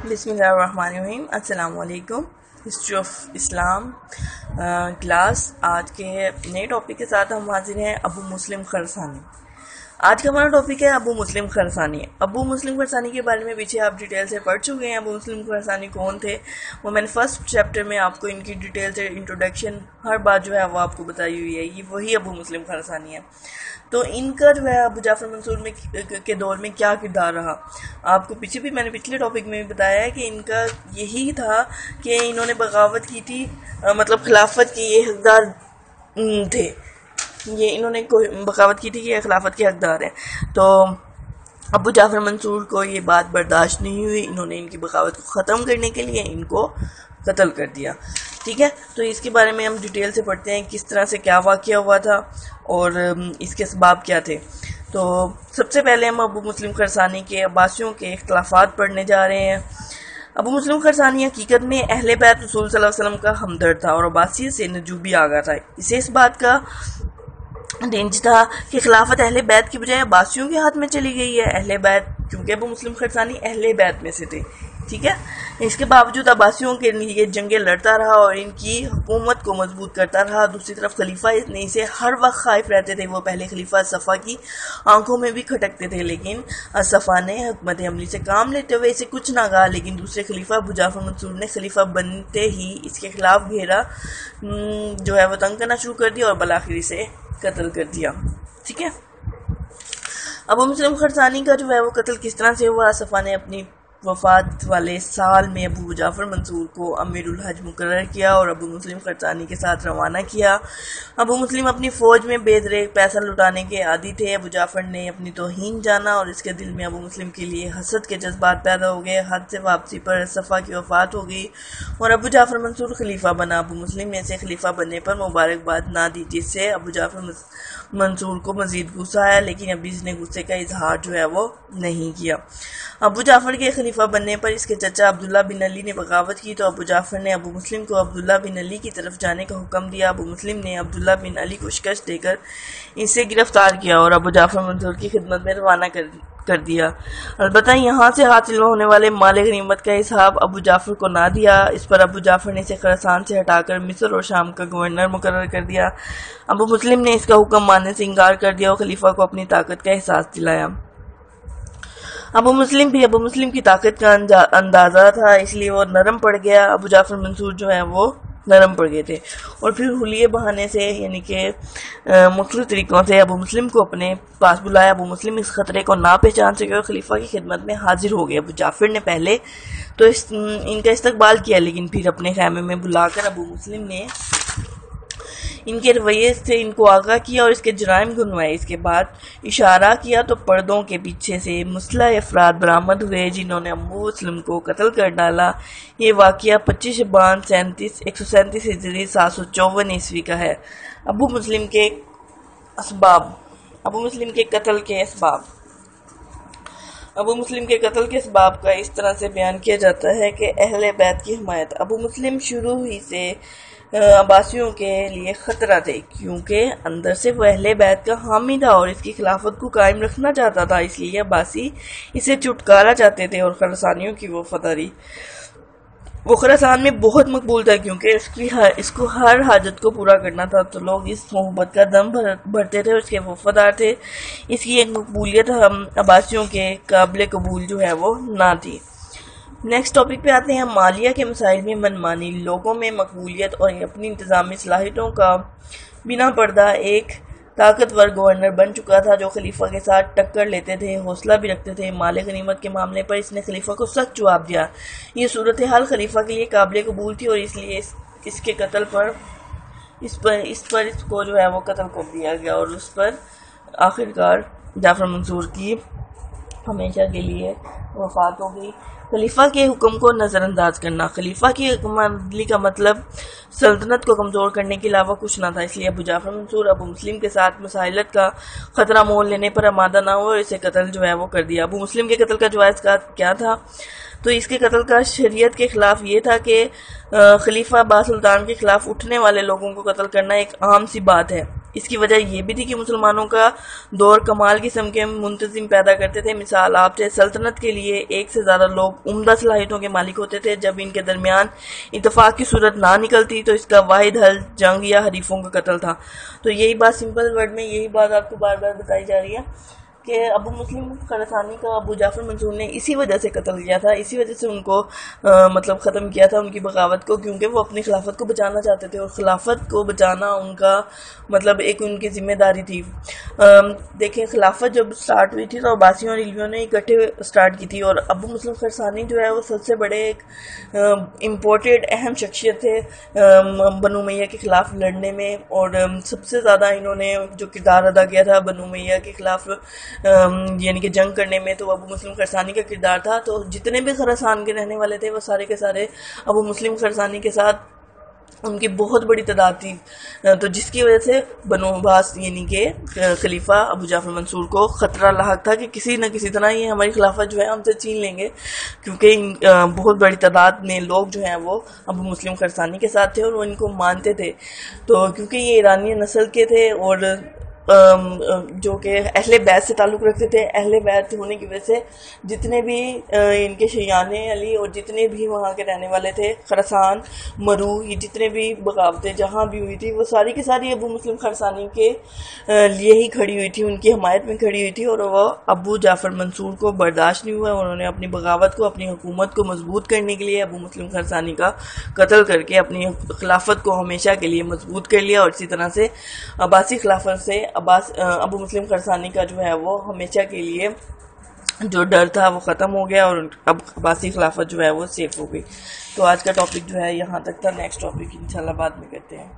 بسم اللہ الرحمن الرحیم۔ السلام علیکم۔ ہسٹری آف اسلام کلاس آج کے نئے ٹاپک کے ساتھ ہم حاضر ہیں ابو مسلم خراسانی۔ آج کا ہمارا ٹاپک ہے ابو مسلم خراسانی۔ ابو مسلم خراسانی کے بارے میں پیچھے آپ ڈیٹیل سے پڑھ چکے ہیں۔ ابو مسلم خراسانی کون تھے وہ میں نے فرسٹ چیپٹر میں آپ کو ان کی ڈیٹیل سے انٹروڈکشن ہر بات جو ہے وہ آپ کو بتائی ہوئی ہے۔ یہ وہی ابو مسلم خراسانی ہے۔ تو ان کا جو ہے ابو جعفر منصور کے دور میں کیا کردار رہا، آپ کو پیچھے بھی میں نے پچھلے ٹاپک میں بھی بتایا ہے کہ ان کا یہی تھا کہ انہوں نے بغاوت کی تھی، مطلب خلافت کی یہ حقدار تھے، یہ انہوں نے بغاوت کی تھی کہ یہ خلافت کے حقدار ہیں۔ تو ابو جعفر منصور کو یہ بات برداشت نہیں ہوئی، انہوں نے ان کی بغاوت کو ختم کرنے کے لیے ان کو قتل کر دیا۔ ٹھیک ہے، تو اس کے بارے میں ہم ڈیٹیل سے پڑھتے ہیں کس طرح سے کیا واقعہ ہوا تھا اور اس کے اسباب کیا تھے۔ تو سب سے پہلے ہم ابو مسلم خراسانی کے عباسیوں کے اختلافات پڑھنے جا رہے ہیں۔ ابو مسلم خراسانی حقیقت میں اہل بیت رسول صلی اللہ علیہ وسلم کا ہمدرد تھا اور عباسیت سے نجوبی آگا تھا۔ اسے اس بات کا رینج تھا کہ خلافت اہل بیت کی بجائے عباسیوں کے ہاتھ میں چلی گئی ہے۔ اہل بیت کیونکہ ابو مسلم خراسانی اہل بیت میں سے تھے، ٹھیک ہے، اس کے باوجود عباسیوں کے لیے جنگیں لڑتا رہا اور ان کی حکومت کو مضبوط کرتا رہا۔ دوسری طرف خلیفہ اسے ہر وقت خائف رہتے تھے۔ وہ پہلے خلیفہ صفا کی آنکھوں میں بھی کھٹکتے تھے، لیکن صفا نے حکمت عملی سے کام لیتے ہوئے اسے کچھ نہ کہا، لیکن دوسرے خلیفہ ابو جعفر منصور نے خلیفہ بنتے ہی اس کے خلاف گھیرا جو ہے وہ تنگ کرنا شروع کر دیا اور بالآخر اسے قتل کر دیا۔ ٹھیک ہے، ابو مسلم خراسانی کا جو ہے وہ قتل کس طرح سے ہوا؟ صفا نے اپنی وفات والے سال میں ابو جعفر منصور کو امیر الحج مقرر کیا اور ابو مسلم خراسانی کے ساتھ روانہ کیا۔ ابو مسلم اپنی فوج میں بے دریغ پیسہ لٹانے کے عادی تھے۔ ابو جعفر نے اپنی توہین جانا اور اس کے دل میں ابو مسلم کے لیے حسد کے جذبات پیدا ہو گئے۔ حد سے واپسی پر صفا کی وفات ہو گئی اور ابو جعفر منصور خلیفہ بنا۔ ابو مسلم نے اسے خلیفہ بننے پر مبارکباد نہ دی، جس سے ابو جعفر منصور کو مزید غصہ آیا، لیکن ابھی اس نے غصے کا اظہار جو ہے وہ نہیں کیا۔ ابو جعفر کے خلیفہ بننے پر اس کے چچا عبداللہ بن علی نے بغاوت کی تو ابو جعفر نے ابو مسلم کو عبداللہ بن علی کی طرف جانے کا حکم دیا۔ ابو مسلم نے عبداللہ بن علی کو شکست دے کر اسے گرفتار کیا اور ابو جعفر منصور کی خدمت میں روانہ کر دیا۔ البتہ یہاں سے حاصل ہونے والے مال غنیمت کا حساب ابو جعفر کو نہ دیا۔ اس پر ابو جعفر نے اسے خراسان سے ہٹا کر مصر اور شام کا گورنر مقرر کر دیا۔ ابو مسلم نے اس کا حکم ماننے سے انکار کر دیا اور خلیفہ کو اپنی طاقت کا احساس دلایا۔ ابو مسلم کی طاقت کا اندازہ تھا، اس لیے وہ نرم پڑ گیا۔ ابو جعفر منصور جو ہے وہ نرم پڑ گئے تھے اور پھر حلیے بہانے سے یعنی کہ مختلف طریقوں سے ابو مسلم کو اپنے پاس بلایا۔ ابو مسلم اس خطرے کو نہ پہچان سکے اور خلیفہ کی خدمت میں حاضر ہو گئے۔ ابو جعفر نے پہلے تو ان کا استقبال کیا، لیکن پھر اپنے خیمے میں بلا کر ابو مسلم نے ان کے رویے سے ان کو آگاہ کیا اور اس کے جرائم گنوائے۔ اس کے بعد اشارہ کیا تو پردوں کے پیچھے سے مسلح افراد برآمد ہوئے جنہوں نے ابو مسلم کو قتل کر ڈالا۔ یہ واقعہ 25 شعبان 137 ہجری 754 عیسوی کا ہے۔ ابو مسلم کے قتل کے اسباب۔ ابو مسلم کے قتل کے اسباب کا اس طرح سے بیان کیا جاتا ہے کہ اہل بیت کی حمایت۔ ابو مسلم شروع ہی سے عباسیوں کے لیے خطرہ تھے، کیونکہ اندر سے وہ اہل بیت کا حامی تھا اور اس کی خلافت کو قائم رکھنا چاہتا تھا، اس لیے عباسی اسے چٹکارا چاہتے تھے۔ اور خراسانیوں کی وفاداری، وہ خراسان میں بہت مقبول تھا کیونکہ اس کو ہر حاجت کو پورا کرنا تھا، تو لوگ اس محبت کا دم بھرتے تھے اور اس کے وفادار تھے۔ اس کی ایک مقبولیت عباسیوں کے قابل قبول جو ہے وہ نہ تھی۔ نیکسٹ ٹاپک پہ آتے ہیں۔ مالیہ کے مسائل میں منمانی، لوگوں میں مقبولیت اور اپنی انتظامی صلاحیتوں کا بنا پردہ ایک طاقتور گورنر بن چکا تھا جو خلیفہ کے ساتھ ٹکر لیتے تھے، حوصلہ بھی رکھتے تھے۔ مال غنیمت کے معاملے پر اس نے خلیفہ کو سخت جواب دیا۔ یہ صورتحال خلیفہ کے لیے قابل قبول تھی اور اس لیے اس کے قتل پر اس کو جو ہے وہ قتل کر دیا گیا اور اس پر آخرکار جعفر منصور کی ہمیشہ کے لیے وفات ہو گئی۔ خلیفہ کے حکم کو نظر انداز کرنا۔ خلیفہ کی حکمرانی کا مطلب سلطنت کو کمزور کرنے کے علاوہ کچھ نہ تھا، اس لیے ابو جعفر منصور ابو مسلم کے ساتھ مسائلت کا خطرہ مول لینے پر آمادہ نہ ہوا اور اسے قتل جو ہے وہ کر دیا۔ ابو مسلم کے قتل کا جواز کیا تھا؟ تو اس کے قتل کا شریعت کے خلاف یہ تھا کہ خلیفہ با سلطان کے خلاف اٹھنے والے لوگوں کو قتل کرنا ایک عام سی بات ہے، اس کی وجہ یہ بھی تھی کہ مسلمانوں کا دور کمال قسم کے منتظم پیدا کرتے تھے. مثال آپ سے سلطنت کے لیے ایک سے زیادہ لوگ عمدہ صلاحیتوں کے مالک ہوتے تھے. جب ان کے درمیان اتفاق کی صورت نہ نکلتی تو اس کا واحد حل جنگ یا حریفوں کا قتل تھا. تو یہی بات سمپل ورڈ میں یہی بات آپ کو بار بار بتائی جا رہی ہے کہ ابو مسلم خراسانی کا ابو جعفر منصور نے اسی وجہ سے قتل کیا تھا, اسی وجہ سے ان کو مطلب ختم کیا تھا, ان کی بغاوت کو, کیونکہ وہ اپنی خلافت کو بچانا چاہتے تھے اور خلافت کو بچانا ان کا مطلب ایک ان کی ذمہ داری تھی. دیکھیں خلافت جب سٹارٹ ہوئی تھی تو عباسیوں اور علویوں نے اکٹھے سٹارٹ کی تھی, اور ابو مسلم خراسانی جو ہے وہ سب سے بڑے ایک امپورٹڈ اہم شخصیت تھے بنو امیہ کے خلاف لڑنے میں, اور سب سے زیادہ انہوں نے جو کردار ادا کیا تھا بنو امیہ کے خلاف یعنی کہ جنگ کرنے میں تو ابو مسلم خراسانی کا کردار تھا. تو جتنے بھی خراسان کے رہنے والے تھے وہ سارے کے سارے ابو مسلم خراسانی کے ساتھ ان کی بہت بڑی تعداد تھی, تو جس کی وجہ سے بنو عباس یعنی کہ خلیفہ ابو جعفر منصور کو خطرہ لاحق تھا کہ کسی نہ کسی طرح یہ ہماری خلافت جو ہے ہم سے چھین لیں گے, کیونکہ بہت بڑی تعداد میں لوگ جو ہیں وہ ابو مسلم خراسانی کے ساتھ تھے اور وہ ان کو مانتے تھے. تو کیونکہ یہ ایرانی نسل کے تھے اور جو کہ اہل بیت سے تعلق رکھتے تھے, اہل بیت ہونے کی وجہ سے جتنے بھی ان کے شیعان علی اور جتنے بھی وہاں کے رہنے والے تھے خراسان مرو, یہ جتنے بھی بغاوتیں جہاں بھی ہوئی تھی وہ ساری کی ساری ابو مسلم خراسانی کے لیے ہی کھڑی ہوئی تھی, ان کی حمایت میں کھڑی ہوئی تھی, اور وہ ابو جعفر منصور کو برداشت نہیں ہوا. انہوں نے اپنی بغاوت کو, اپنی حکومت کو مضبوط کرنے کے لیے ابو مسلم خراسانی کا قتل کر کے اپنی خلافت کو ہمیشہ کے لیے مضبوط کر لیا, اور اسی طرح سے عباسی خلافت سے ابو مسلم خراسانی کا جو ہے وہ ہمیشہ کے لیے جو ڈر تھا وہ ختم ہو گیا, اور اب عباسی خلافت جو ہے وہ سیف ہو گئی. تو آج کا ٹاپک جو ہے یہاں تک تھا, نیکسٹ ٹاپک انشاءاللہ بعد میں کرتے ہیں.